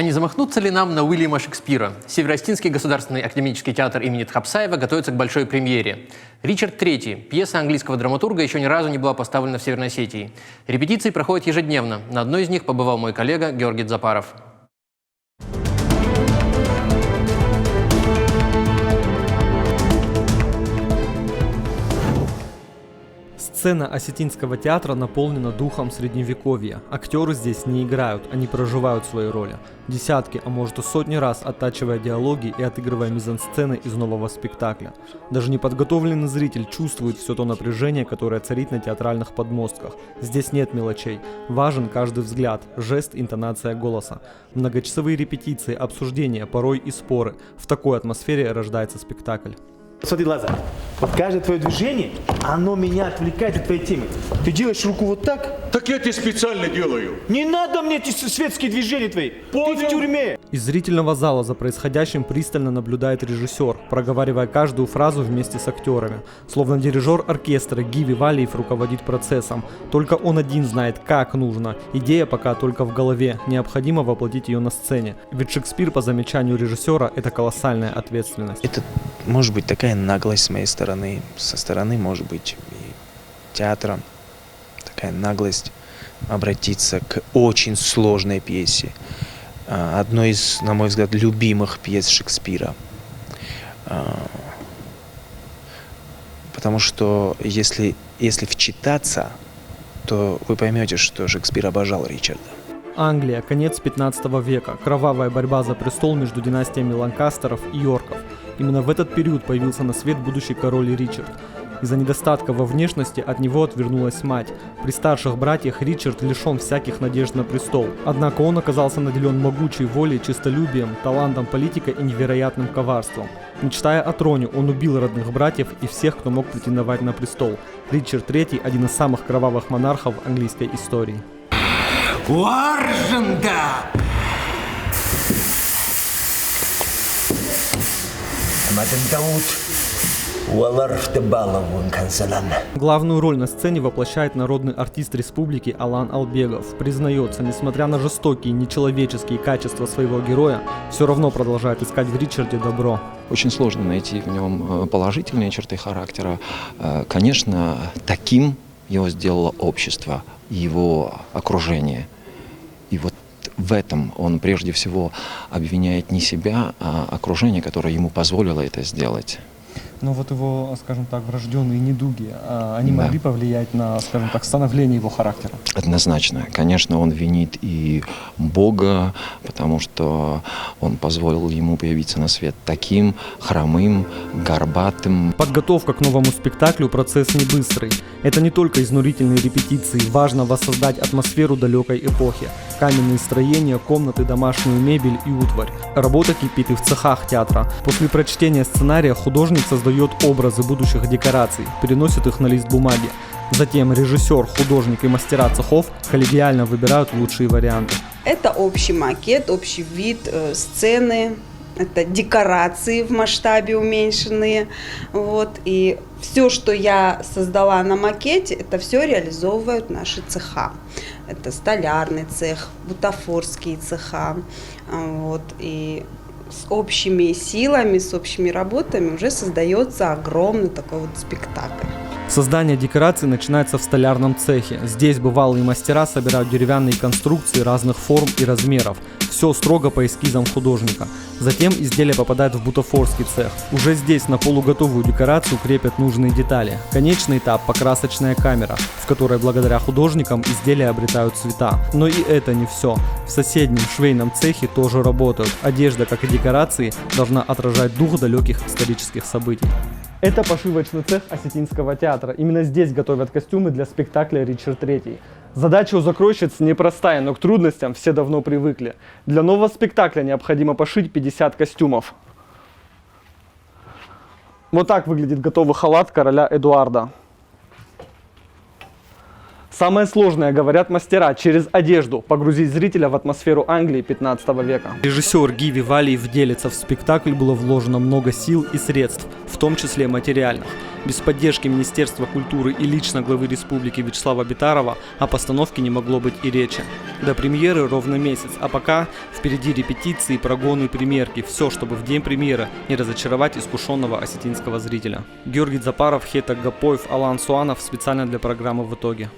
А не замахнуться ли нам на Уильяма Шекспира? Северо-Остинский государственный академический театр имени Тхапсаева готовится к большой премьере. «Ричард III» – пьеса английского драматурга, еще ни разу не была поставлена в Северной Осетии. Репетиции проходят ежедневно. На одной из них побывал мой коллега Георгий Дзапаров. Сцена Осетинского театра наполнена духом средневековья. Актеры здесь не играют, они проживают свои роли. Десятки, а может и сотни раз оттачивая диалоги и отыгрывая мизансцены из нового спектакля. Даже неподготовленный зритель чувствует все то напряжение, которое царит на театральных подмостках. Здесь нет мелочей. Важен каждый взгляд, жест, интонация голоса. Многочасовые репетиции, обсуждения, порой и споры. В такой атмосфере рождается спектакль. Смотри, Лазарь, вот каждое твое движение, оно меня отвлекает от твоей темы. Ты делаешь руку вот так? Так я тебе специально делаю. Не надо мне эти светские движения твои. Понял? Ты в тюрьме. Из зрительного зала за происходящим пристально наблюдает режиссер, проговаривая каждую фразу вместе с актерами. Словно дирижер оркестра Гиви Валиев руководит процессом. Только он один знает, как нужно. Идея пока только в голове, необходимо воплотить ее на сцене. Ведь Шекспир, по замечанию режиссера, это колоссальная ответственность. Это может быть такая наглость с моей стороны, со стороны, может быть, и театра, такая наглость обратиться к очень сложной пьесе, одной из, на мой взгляд, любимых пьес Шекспира. Потому что если вчитаться, то вы поймете, что Шекспир обожал Ричарда. Англия, конец 15 века, кровавая борьба за престол между династиями Ланкастеров и Йорков. Именно в этот период появился на свет будущий король Ричард. Из-за недостатка во внешности от него отвернулась мать. При старших братьях Ричард лишен всяких надежд на престол. Однако он оказался наделен могучей волей, честолюбием, талантом политика и невероятным коварством. Мечтая о троне, он убил родных братьев и всех, кто мог претендовать на престол. Ричард III – один из самых кровавых монархов английской истории. Главную роль на сцене воплощает народный артист республики Алан Албегов. Признается, несмотря на жестокие, нечеловеческие качества своего героя, все равно продолжает искать в Ричарде добро. Очень сложно найти в нем положительные черты характера. Конечно, таким его сделало общество, его окружение. И вот в этом он прежде всего обвиняет не себя, а окружение, которое ему позволило это сделать. Но вот его, скажем так, врожденные недуги, они могли повлиять на, скажем так, становление его характера? Однозначно. Конечно, он винит и Бога, потому что он позволил ему появиться на свет таким хромым, горбатым. Подготовка к новому спектаклю – процесс не быстрый. Это не только изнурительные репетиции, важно воссоздать атмосферу далекой эпохи. Каменные строения, комнаты, домашнюю мебель и утварь. Работа кипит и в цехах театра. После прочтения сценария художник создает образы будущих декораций, переносит их на лист бумаги. Затем режиссер, художник и мастера цехов коллегиально выбирают лучшие варианты. Это общий макет, общий вид сцены, это декорации в масштабе уменьшенные. Вот. И все, что я создала на макете, это все реализовывают наши цеха. Это столярный цех, бутафорские цеха. Вот. И с общими силами, с общими работами уже создается огромный такой вот спектакль. Создание декораций начинается в столярном цехе. Здесь бывалые мастера собирают деревянные конструкции разных форм и размеров. Все строго по эскизам художника. Затем изделие попадает в бутафорский цех. Уже здесь на полуготовую декорацию крепят нужные детали. Конечный этап – покрасочная камера, в которой благодаря художникам изделия обретают цвета. Но и это не все. В соседнем швейном цехе тоже работают. Одежда, как и декорации, должна отражать дух далеких исторических событий. Это пошивочный цех Осетинского театра. Именно здесь готовят костюмы для спектакля «Ричард III». Задача у закройщиц непростая, но к трудностям все давно привыкли. Для нового спектакля необходимо пошить 50 костюмов. Вот так выглядит готовый халат короля Эдуарда. Самое сложное, говорят мастера, через одежду погрузить зрителя в атмосферу Англии 15 века. Режиссер Гиви Валиев делится: в спектакль было вложено много сил и средств, в том числе материальных. Без поддержки Министерства культуры и лично главы республики Вячеслава Битарова о постановке не могло быть и речи. До премьеры ровно месяц, а пока впереди репетиции, прогоны и примерки. Все, чтобы в день премьеры не разочаровать искушенного осетинского зрителя. Георгий Запаров, Хетак Гапоев, Алан Суанов. Специально для программы «В итоге».